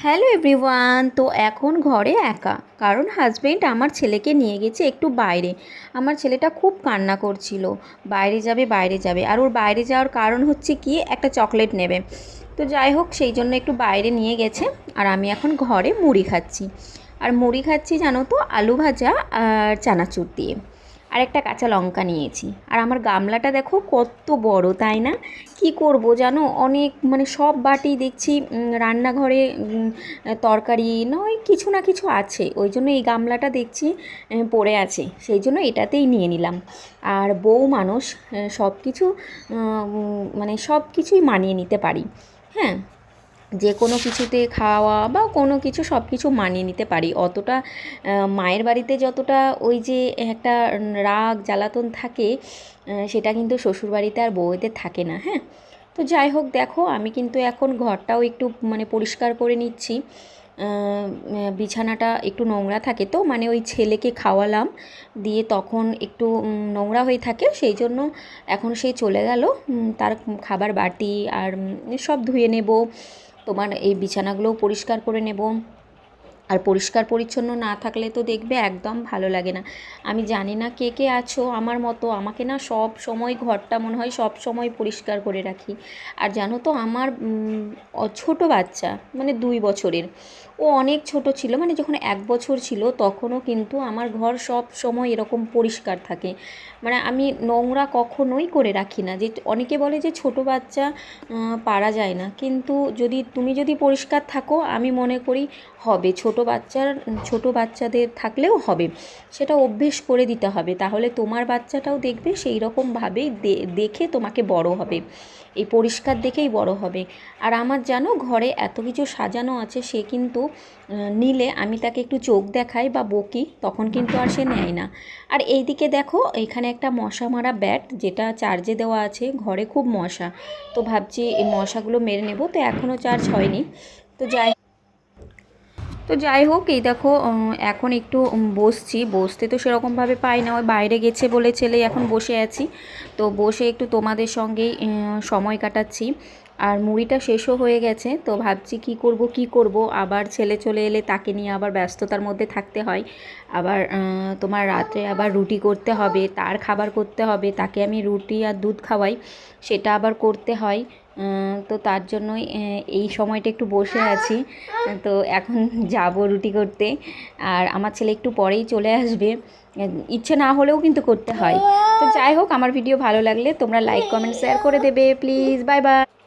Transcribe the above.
Hello everyone. তো এখন ঘরে একা, কারণ হাজবেন্ড আমার ছেলেকে নিয়ে গেছে একটু বাইরে। আমার ছেলেটা খুব কান্না করছিল, বাইরে যাবে বাইরে যাবে। আর ওর বাইরে যাওয়ার কারণ হচ্ছে কি, একটা চকলেট নেবে। তো যাই হোক, সেই জন্য একটু বাইরে নিয়ে গেছে। আর আমি এখন ঘরে মুড়ি খাচ্ছি। আর মুড়ি খাচ্ছি জানো তো, আলু ভাজা আর চানাচুর দিয়ে। আর একটা কাঁচা লঙ্কা নিয়েছি। আর আমার গামলাটা দেখো কত বড়, তাই না? কি করব জানো, অনেক মানে সব বাটি দেখছি রান্নাঘরে তরকারি নয় কিছু না কিছু আছে, ওই জন্য এই গামলাটা দেখছি পড়ে আছে, সেই জন্য এটাতেই নিয়ে নিলাম। আর বউ মানুষ, সব কিছু মানে সব কিছুই মানিয়ে নিতে পারি। হ্যাঁ, যে কোনো কিছুতে খাওয়া বা কোনো কিছু সব কিছু মানিয়ে নিতে পারি। অতটা মায়ের বাড়িতে যতটা ওই যে একটা রাগ জ্বালাতন থাকে, সেটা কিন্তু শ্বশুরবাড়িতে আর বউয়েদের থাকে না। হ্যাঁ, তো যাই হোক, দেখো আমি কিন্তু এখন ঘরটাও একটু মানে পরিষ্কার করে নিচ্ছি। বিছানাটা একটু নোংরা থাকে, তো মানে ওই ছেলেকে খাওয়ালাম, দিয়ে তখন একটু নোংরা হয়ে থাকে, সেই জন্য এখন সে চলে গেল। তার খাবার বাটি আর সব ধুয়ে নেব। তোমার এই বিছানাগুলোও পরিষ্কার করে নেব। আর পরিষ্কার পরিচ্ছন্ন না থাকলে তো দেখবে একদম ভালো লাগে না। আমি জানি না কে কে আছো আমার মতো, আমাকে না সব সময় ঘরটা মনে হয় সব সময় পরিষ্কার করে রাখি। আর জানো তো, আমার ছোট বাচ্চা মানে 2 বছরের, ও অনেক ছোট ছিল, মানে যখন 1 বছর ছিল তখনও কিন্তু আমার ঘর সব সময় এরকম পরিষ্কার থাকে। মানে আমি নোংরা কখনোই করে রাখি না। যে অনেকে বলে যে ছোট বাচ্চা পারা যায় না, কিন্তু তুমি যদি পরিষ্কার থাকো, আমি মনে করি হবে। ছোট বাচ্চাদের থাকলেও হবে, সেটা অভ্যেস করে দিতে হবে, তাহলে তোমার বাচ্চাটাও দেখবে সেই রকমভাবেই দেখে তোমাকে বড় হবে, এই পরিষ্কার দেখেই বড় হবে। আর আমার জানো ঘরে এত কিছু সাজানো আছে, সে কিন্তু নিলে আমি তাকে একটু চোখ দেখাই বা বকি, তখন কিন্তু আর সে নেয় না। আর এইদিকে দেখো, এখানে একটা মশা মারা ব্যাট যেটা চার্জে দেওয়া আছে, ঘরে খুব মশা, তো ভাবছি এই মশাগুলো মেরে নেব, তো এখনও চার্জ হয়নি। তো যাই হোক, এই দেখো এখন একটু বসতে তো সেরকমভাবে পাই না, ওই বাইরে গেছে বলে ছেলে, এখন বসে আছি। তো বসে একটু তোমাদের সঙ্গেই সময় কাটাচ্ছি। আর মুড়িটা শেষও হয়ে গেছে, তো ভাবছি কি করব, আবার ছেলে চলে এলে তাকে নিয়ে আবার ব্যস্ততার মধ্যে থাকতে হয়। আবার তোমার রাত্রে আবার রুটি করতে হবে, তার খাবার করতে হবে, তাকে আমি রুটি আর দুধ খাওয়াই, সেটা আবার করতে হয়। তো তার জন্যই এই সময়টা একটু বসে আছি। তো এখন যাব রুটি করতে, আর আমার ছেলে একটু পরেই চলে আসবে। ইচ্ছে না হলেও কিন্তু করতে হয়। তো যাই হোক, আমার ভিডিও ভালো লাগলে তোমরা লাইক কমেন্ট শেয়ার করে দেবে প্লিজ। Bye bye.